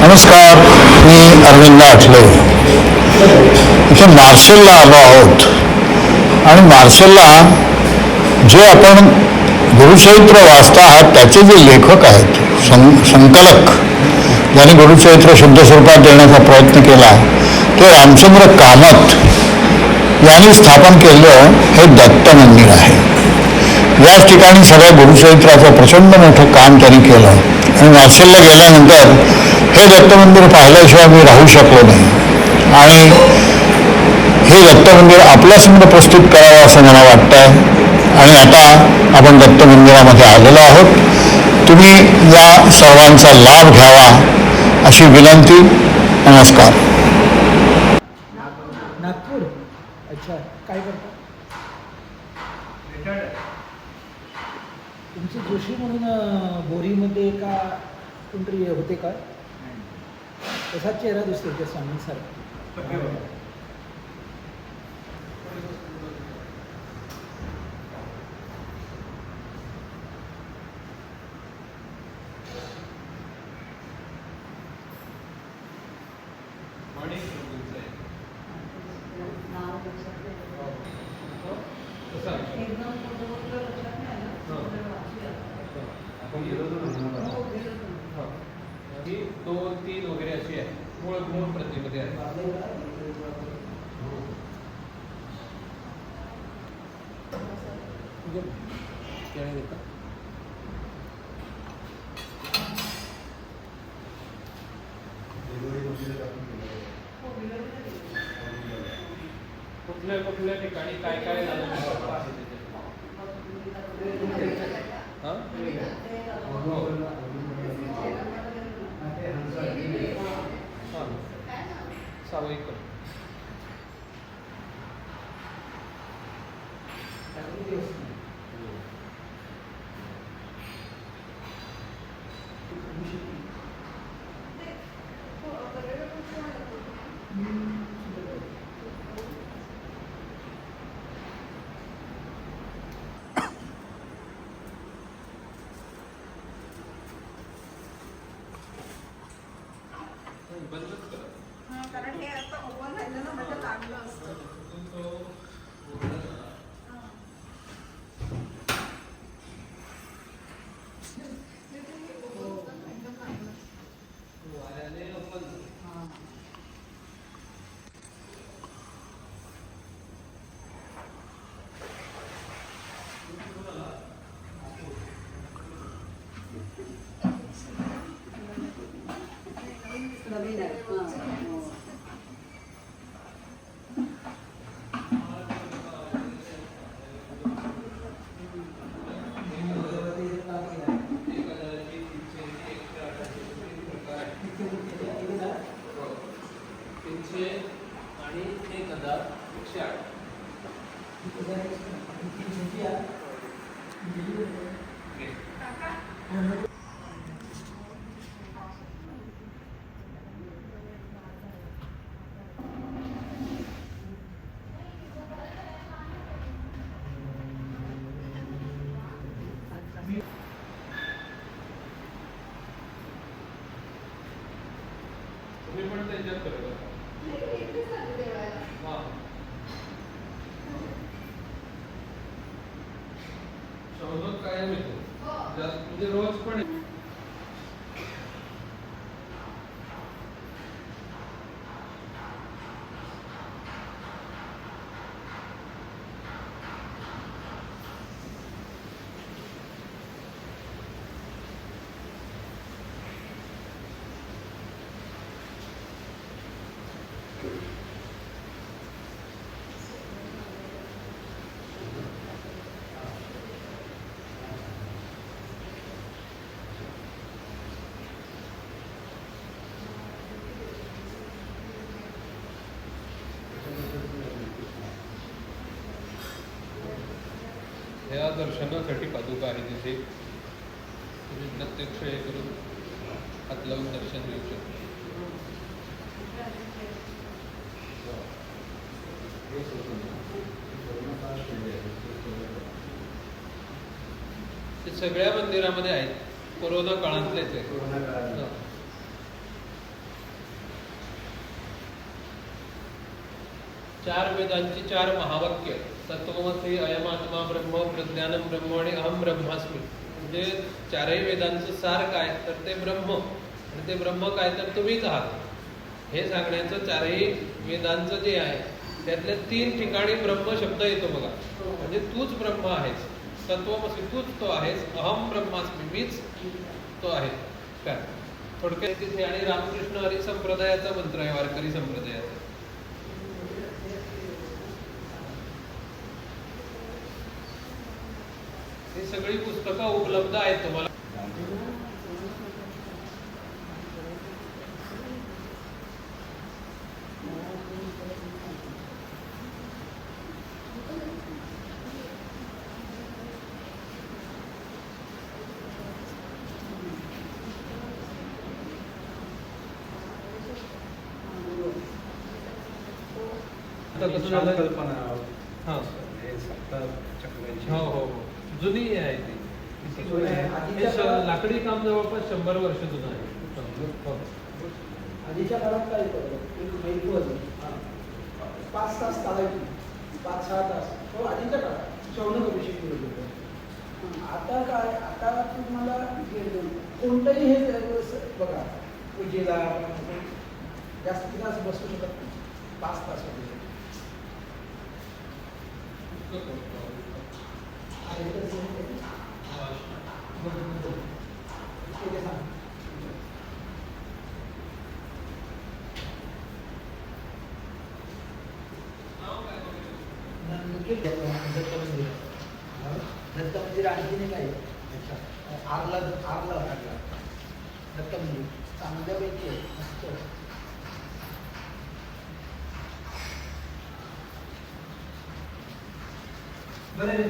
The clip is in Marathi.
नमस्कार, मी अरविंद आठले. इथे मार्शलला आलो आहोत आणि मार्शलला जे आपण गुरुचरित्र वाचता आहात त्याचे जे लेखक आहेत, संकलक ज्यांनी गुरुचरित्र शुद्ध स्वरूपात देण्याचा प्रयत्न केला ते रामचंद्र कामत यांनी स्थापन केलेलं हे दत्त मंदिर आहे. याच ठिकाणी सगळ्या गुरुचरित्राचं प्रचंड मोठं काम त्यांनी केलं आणि मार्शलला गेल्यानंतर हे दत्त मंदिर पाहिल्याशिवाय मी राहू शकलो नाही आणि हे दत्त मंदिर आपल्यासमोर प्रस्तुत करावं असं मला वाटतं आहे. आणि आता आपण दत्त मंदिरामध्ये आलेलो आहोत. तुम्ही या सर्वांचा लाभ घ्यावा अशी विनंती. नमस्कार. नागपूर. अच्छा, काय करता? तुमचे जोशी म्हणून बोरीमध्ये का कोणतरी होते का? तसा चेहरा दिसतो त्या स्वामींसारखा. दोन तीन वगैरे अशी आहे. मूळ प्रतिमध्ये आहे. कुठल्या ठिकाणी काय काय झालं सावयिक बंदच करा. कारण हे आता ओपन झालं ना, म्हणजे लागलं असतं. आणि 1,108. तुम्ही पण त्यांच्यात बरोबर. शोधत कायम येतो. म्हणजे रोज पण या दर्शनासाठी पादुका आहे तिथे. तुम्ही प्रत्यक्ष हे करून हात लावून दर्शन घेऊ शकता. ते सगळ्या मंदिरामध्ये आहेत. कोरोना काळातलेच आहे. चार वेदांची 4 महावाक्य, तत्वमसी, अयमात्मा ब्रह्म, प्रज्ञानम ब्रह्म आणि अहम ब्रह्मास्मी. म्हणजे चारही वेदांचं सार काय, तर ते ब्रह्म, आणि ते ब्रह्म काय, तर तुम्हीच आहात. हे सांगण्याचं चारही वेदांचं जे आहे त्यातल्या 3 ठिकाणी ब्रह्म शब्द येतो बघा. म्हणजे तूच ब्रह्म आहेस, तत्वमसी तूच तो आहेस, अहम ब्रह्मास्मी मीच तो आहे. काय थोडक्यात तिथे. आणि रामकृष्ण हरी संप्रदायाचा मंत्र आहे, वारकरी संप्रदायाचा. ही सगळी पुस्तकं उपलब्ध आहेत तुम्हाला. आता कसं झालं, कल्पना हां, हे सप्त चक्रांची हो हो हो, जुनी आहे ती. किती जुनी आहे? हे लाकडी काम जवळपास 100 वर्ष जुनं आहे. हो. आधीच्या काळात काय होतं, एक मैल होती 5 तास चालायची, 5-6 तास. तो आधीच्या काळात शौनक अभिषेक करत होतो. आता काय, आता तुम्हाला कोणतंही हे बघा, पूजेला जास्त तास बसू शकत नाही, 5 तास होते. दत्त मंदिर आणखी नाही काय आरला लागला दत्त मंदिर चांगल्यापैकी आहे, मस्त. बरं.